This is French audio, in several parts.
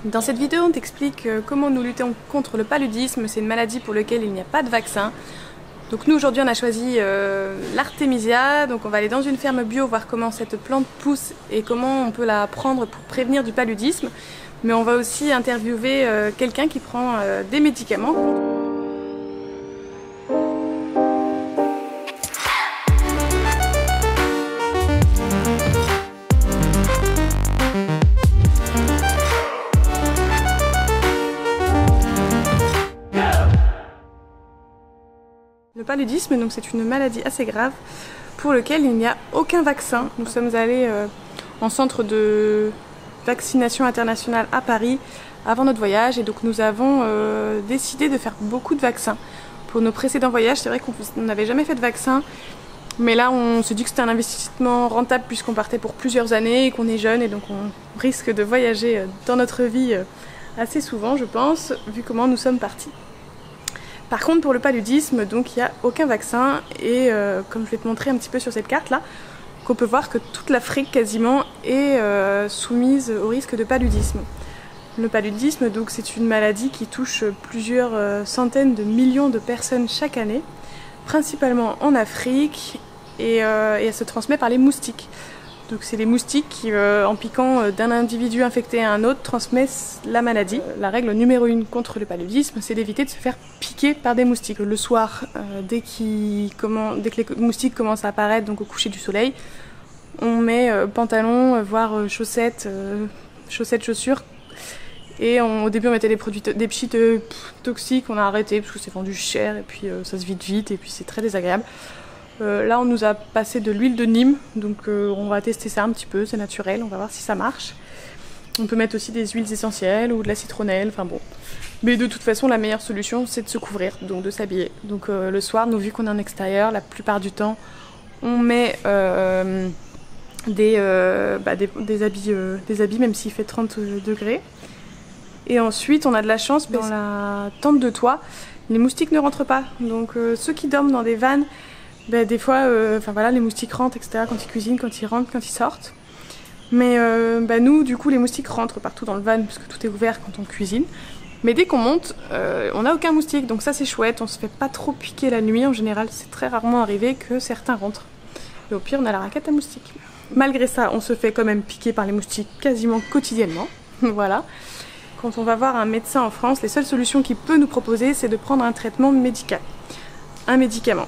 Dans cette vidéo, on t'explique comment nous luttons contre le paludisme. C'est une maladie pour laquelle il n'y a pas de vaccin. Donc nous aujourd'hui on a choisi l'artémisia, donc on va aller dans une ferme bio voir comment cette plante pousse et comment on peut la prendre pour prévenir du paludisme. Mais on va aussi interviewer quelqu'un qui prend des médicaments. Le paludisme, donc c'est une maladie assez grave pour laquelle il n'y a aucun vaccin. Nous sommes allés en centre de vaccination internationale à Paris avant notre voyage et donc nous avons décidé de faire beaucoup de vaccins. Pour nos précédents voyages, c'est vrai qu'on n'avait jamais fait de vaccin, mais là on s'est dit que c'était un investissement rentable puisqu'on partait pour plusieurs années et qu'on est jeune et donc on risque de voyager dans notre vie assez souvent, je pense, vu comment nous sommes partis. Par contre, pour le paludisme, donc il n'y a aucun vaccin et comme je vais te montrer un petit peu sur cette carte là, qu'on peut voir que toute l'Afrique quasiment est soumise au risque de paludisme. Le paludisme, donc c'est une maladie qui touche plusieurs centaines de millions de personnes chaque année, principalement en Afrique et elle se transmet par les moustiques. Donc c'est les moustiques qui, en piquant d'un individu infecté à un autre, transmettent la maladie. La règle numéro 1 contre le paludisme, c'est d'éviter de se faire piquer par des moustiques. Le soir, dès que les moustiques commencent à apparaître, donc au coucher du soleil, on met pantalon, voire chaussettes, chaussures. Et au début on mettait des pchites toxiques, on a arrêté parce que c'est vendu cher et puis ça se vide vite et puis c'est très désagréable. Là on nous a passé de l'huile de Nîmes, donc on va tester ça un petit peu, c'est naturel, on va voir si ça marche. On peut mettre aussi des huiles essentielles ou de la citronnelle, enfin bon. Mais de toute façon la meilleure solution c'est de se couvrir, donc de s'habiller. Donc le soir, nous vu qu'on est en extérieur, la plupart du temps on met des habits même s'il fait 30 degrés. Et ensuite on a de la chance, dans la tente de toit, les moustiques ne rentrent pas. Donc ceux qui dorment dans des vannes, des fois, les moustiques rentrent, etc. quand ils cuisinent, quand ils rentrent, quand ils sortent. Mais nous, du coup, les moustiques rentrent partout dans le van parce que tout est ouvert quand on cuisine. Mais dès qu'on monte, on n'a aucun moustique, donc ça c'est chouette. On se fait pas trop piquer la nuit. En général, c'est très rarement arrivé que certains rentrent. Et au pire, on a la raquette à moustiques. Malgré ça, on se fait quand même piquer par les moustiques quasiment quotidiennement. Voilà. Quand on va voir un médecin en France, les seules solutions qu'il peut nous proposer, c'est de prendre un traitement médical. Un médicament.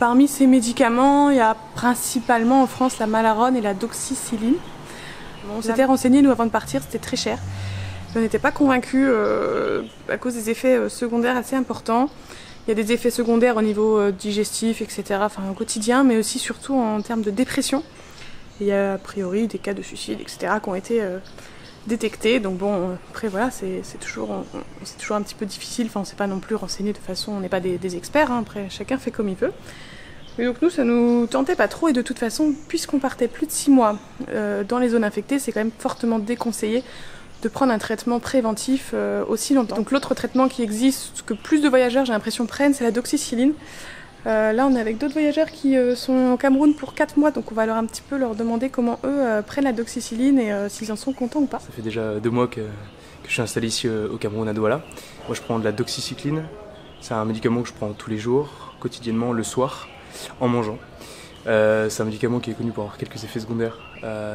Parmi ces médicaments, il y a principalement en France la Malarone et la doxycycline. On s'était renseigné nous avant de partir, c'était très cher. On n'était pas convaincus à cause des effets secondaires assez importants. Il y a des effets secondaires au niveau digestif, etc., enfin au quotidien, mais aussi surtout en termes de dépression. Et il y a a priori des cas de suicide, etc., qui ont été détectés. Donc bon, après voilà, c'est toujours un petit peu difficile, enfin on ne s'est pas non plus renseigné de façon, on n'est pas des experts, hein. Après chacun fait comme il veut. Mais donc nous ça nous tentait pas trop et de toute façon, puisqu'on partait plus de 6 mois dans les zones infectées, c'est quand même fortement déconseillé de prendre un traitement préventif aussi longtemps. Donc l'autre traitement qui existe, que plus de voyageurs j'ai l'impression prennent, c'est la doxycycline. Là on est avec d'autres voyageurs qui sont au Cameroun pour 4 mois, donc on va un petit peu leur demander comment eux prennent la doxycyline et s'ils en sont contents ou pas. Ça fait déjà 2 mois que je suis installé ici au Cameroun à Douala. Moi je prends de la doxycycline, c'est un médicament que je prends tous les jours, quotidiennement, le soir, en mangeant. C'est un médicament qui est connu pour avoir quelques effets secondaires,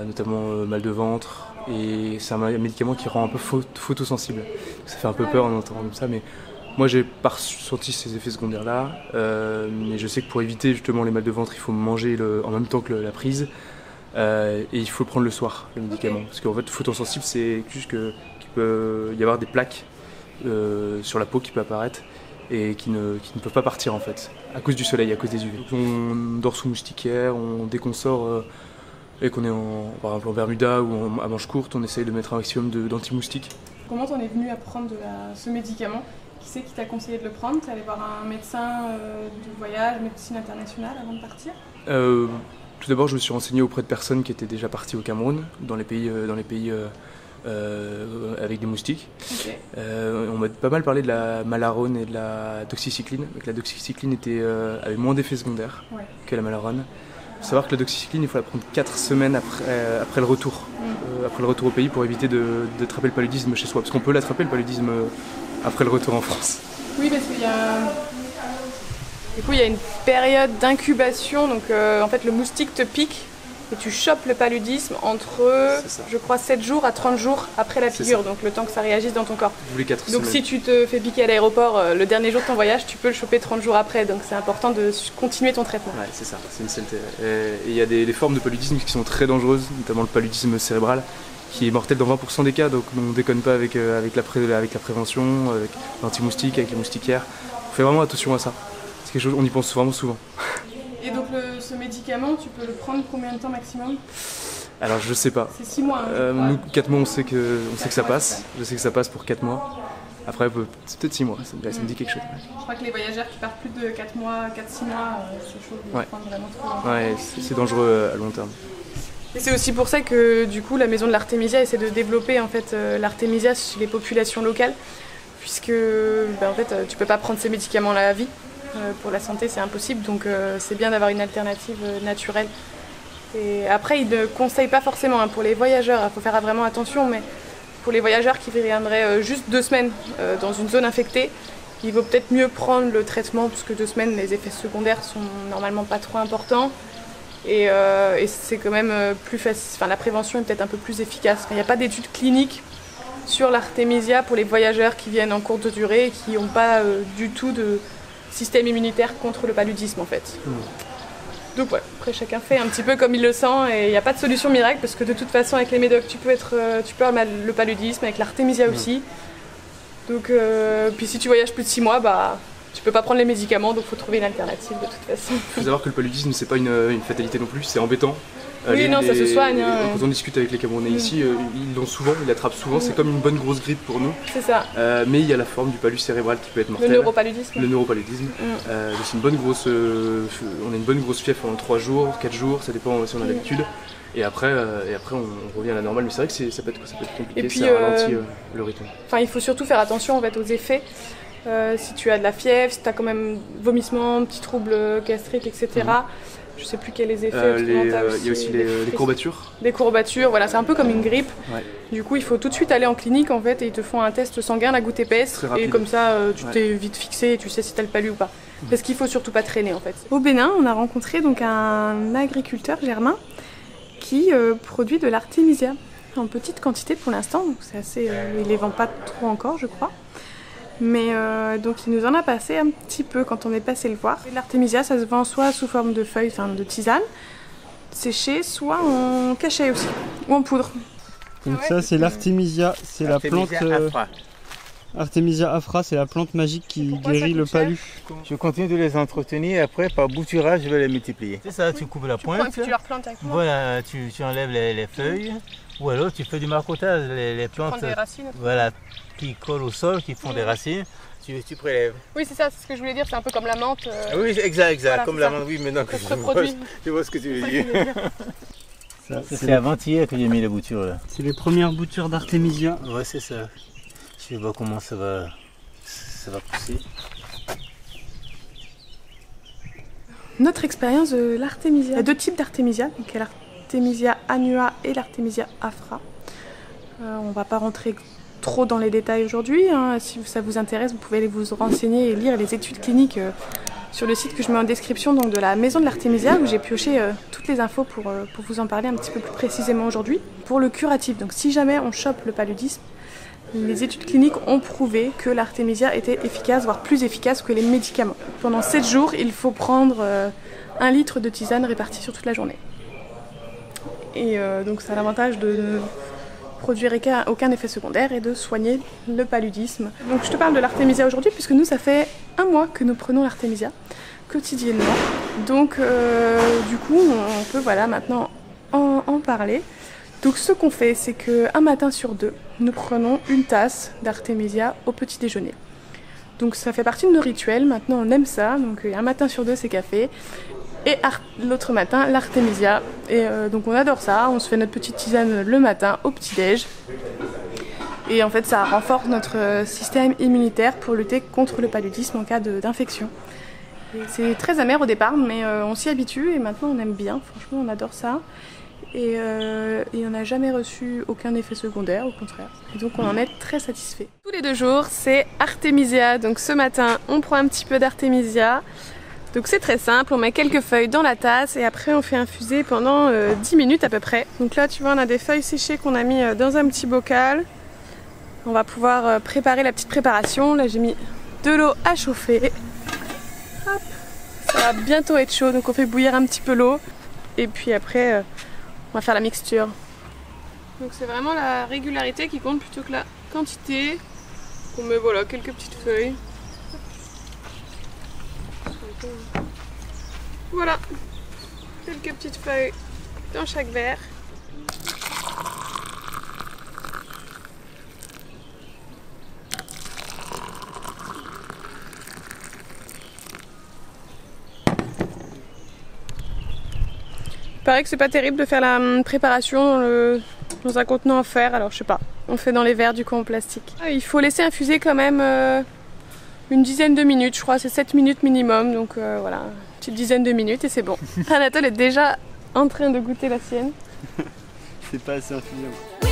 notamment mal de ventre, et c'est un médicament qui rend un peu photosensible. Ça fait un peu peur en entendant comme ça, mais moi j'ai pas ressenti ces effets secondaires là, mais je sais que pour éviter justement les mal de ventre, il faut manger en même temps que la prise, et il faut le prendre le soir, le médicament. Parce qu'en fait, photosensible, c'est juste qu'il peut y avoir des plaques sur la peau qui peut apparaître et qui ne peuvent pas partir en fait, à cause du soleil, à cause des UV. Donc, on dort sous moustiquaire, dès qu'on sort et qu'on est par exemple en Bermuda ou à manches courtes, on essaye de mettre un maximum d'anti-moustiques. Comment t'en es venu à prendre ce médicament? Qui c'est qui t'a conseillé de le prendre? T'es allé voir un médecin du voyage, médecine internationale avant de partir? Tout d'abord, je me suis renseigné auprès de personnes qui étaient déjà parties au Cameroun, dans les pays avec des moustiques. Okay. On m'a pas mal parlé de la Malarone et de la doxycycline. Donc la doxycycline avait moins d'effets secondaires que la Malarone. faut savoir que la doxycycline, il faut la prendre 4 semaines après le retour. Après le retour au pays pour éviter d'attraper le paludisme chez soi. Parce qu'on peut l'attraper le paludisme après le retour en France. Oui, parce qu'il y a... Du coup, il y a une période d'incubation, donc en fait le moustique te pique et tu chopes le paludisme entre, je crois, 7 jours à 30 jours après la figure, donc le temps que ça réagisse dans ton corps. Donc si tu te fais piquer à l'aéroport le dernier jour de ton voyage, tu peux le choper 30 jours après, donc c'est important de continuer ton traitement. Ouais, c'est ça, c'est une saleté. Et il y a des formes de paludisme qui sont très dangereuses, notamment le paludisme cérébral, qui est mortel dans 20% des cas, donc on ne déconne pas avec la prévention, avec l'anti-moustique, avec les moustiquaires. On fait vraiment attention à ça. C'est quelque chose, on y pense vraiment souvent. Et donc ce médicament, tu peux le prendre combien de temps maximum? Alors je sais pas. C'est 6 mois. Nous, 4 mois, on sait que ça passe. Je sais que ça passe pour 4 mois. Après, c'est peut-être 6 mois, ça me dit quelque chose. Je crois que les voyageurs qui partent plus de 4 mois, 4-6 mois, c'est chaud de prendre vraiment trop longtemps. Ouais, c'est dangereux à long terme. Et c'est aussi pour ça que du coup la maison de l'Artémisia essaie de développer en fait l'Artémisia chez les populations locales, puisque en fait tu peux pas prendre ces médicaments là à vie. Pour la santé c'est impossible, donc c'est bien d'avoir une alternative naturelle. Et après ils ne conseillent pas forcément pour les voyageurs, il faut faire vraiment attention, mais pour les voyageurs qui viendraient juste 2 semaines dans une zone infectée, il vaut peut-être mieux prendre le traitement, parce que 2 semaines les effets secondaires sont normalement pas trop importants et c'est quand même plus facile, enfin la prévention est peut-être un peu plus efficace. Il n'y a pas d'études cliniques sur l'Artémisia pour les voyageurs qui viennent en courte durée et qui n'ont pas du tout de système immunitaire contre le paludisme en fait. Donc ouais, après chacun fait un petit peu comme il le sent et il n'y a pas de solution miracle parce que de toute façon avec les médocs tu peux avoir le paludisme, avec l'Artémisia aussi. Donc puis si tu voyages plus de 6 mois, tu peux pas prendre les médicaments, donc il faut trouver une alternative de toute façon. Il faut savoir que le paludisme c'est pas une fatalité non plus, c'est embêtant. Oui, non, ça se soigne. Quand on discute avec les Camerounais ici, ils l'ont souvent, ils l'attrapent souvent, c'est comme une bonne grosse grippe pour nous. C'est ça. Mais il y a la forme du palud cérébral qui peut être mortel. Le neuropaludisme. Le neuropaludisme. C'est une bonne grosse, on a une bonne grosse fièvre pendant 3 jours, 4 jours, ça dépend si on a l'habitude. Et après on revient à la normale, mais c'est vrai que ça peut être compliqué, et puis, ça ralentit le rythme. Enfin, il faut surtout faire attention en fait, aux effets. Si tu as de la fièvre, si tu as quand même vomissements, petits troubles gastriques, etc. Je sais plus quels les effets. Il y a aussi les courbatures. Des courbatures, voilà, c'est un peu comme une grippe. Ouais. Du coup, il faut tout de suite aller en clinique en fait et ils te font un test sanguin à goutte épaisse et comme ça, tu t'es vite fixé et tu sais si tu as le palu ou pas. Parce qu'il faut surtout pas traîner en fait. Au Bénin, on a rencontré donc un agriculteur germain qui produit de l'Artémisia en petite quantité pour l'instant. Donc c'est assez, il les vend pas trop encore, je crois. Mais donc il nous en a passé un petit peu quand on est passé le voir. L'Artémisia, ça se vend soit sous forme de feuilles, enfin de tisane, séchée, soit en cachet aussi, ou en poudre. Donc ça c'est l'Artémisia, c'est la plante... Artémisia afra, c'est la plante magique qui guérit le palu. Je continue de les entretenir et après par bouturage je vais les multiplier. C'est ça, tu coupes la pointe, tu leur plantes avec moi. Voilà, tu enlèves les feuilles ou alors tu fais du marcottage, les plantes des racines, voilà, qui collent au sol, qui font des racines, tu prélèves. Oui c'est ça, c'est ce que je voulais dire, c'est un peu comme la menthe. Oui exact, voilà, comme la menthe, oui maintenant que je vois ce que tu veux dire. C'est avant-hier que j'ai mis les boutures là. C'est les premières boutures d'Artémisia. Ouais c'est ça. Je vais voir comment ça va pousser. Notre expérience de l'Artémisia. Il y a 2 types d'Artémisia, donc il y a l'Artémisia annua et l'Artémisia afra. On ne va pas rentrer trop dans les détails aujourd'hui. Si ça vous intéresse, vous pouvez aller vous renseigner et lire les études cliniques sur le site que je mets en description donc de la maison de l'Artémisia où j'ai pioché toutes les infos pour vous en parler un petit peu plus précisément aujourd'hui. Pour le curatif, donc si jamais on chope le paludisme, les études cliniques ont prouvé que l'Artémisia était efficace, voire plus efficace que les médicaments. Pendant 7 jours, il faut prendre 1 litre de tisane répartie sur toute la journée. Et donc ça a l'avantage de ne produire aucun effet secondaire et de soigner le paludisme. Donc je te parle de l'Artémisia aujourd'hui puisque nous ça fait 1 mois que nous prenons l'Artémisia quotidiennement. Donc du coup on peut maintenant en parler. Donc ce qu'on fait, c'est qu'un matin sur 2, nous prenons 1 tasse d'Artémisia au petit déjeuner. Donc ça fait partie de nos rituels, maintenant on aime ça, donc un matin sur 2 c'est café, et l'autre matin l'Artémisia. Et donc on adore ça, on se fait notre petite tisane le matin au petit-déj. Et en fait ça renforce notre système immunitaire pour lutter contre le paludisme en cas d'infection. C'est très amer au départ, mais on s'y habitue et maintenant on aime bien. Franchement, on adore ça. Et on n'a jamais reçu aucun effet secondaire, au contraire. Et donc on en est très satisfait. Tous les 2 jours, c'est Artemisia. Donc ce matin, on prend un petit peu d'Artemisia. Donc c'est très simple, on met quelques feuilles dans la tasse et après on fait infuser pendant 10 minutes à peu près. Donc là tu vois, on a des feuilles séchées qu'on a mis dans un petit bocal. On va pouvoir préparer la petite préparation. Là j'ai mis de l'eau à chauffer. Hop. Ça va bientôt être chaud, donc on fait bouillir un petit peu l'eau. Et puis après, on va faire la mixture. Donc c'est vraiment la régularité qui compte plutôt que la quantité. On met voilà, quelques petites feuilles. Voilà, quelques petites feuilles dans chaque verre. Il paraît que c'est pas terrible de faire la préparation dans un contenant en fer, alors je sais pas. On le fait dans les verres du coup en plastique. Il faut laisser infuser quand même une dizaine de minutes, je crois, c'est 7 minutes minimum, donc voilà, une petite dizaine de minutes et c'est bon. Anatole est déjà en train de goûter la sienne. C'est pas assez infusé.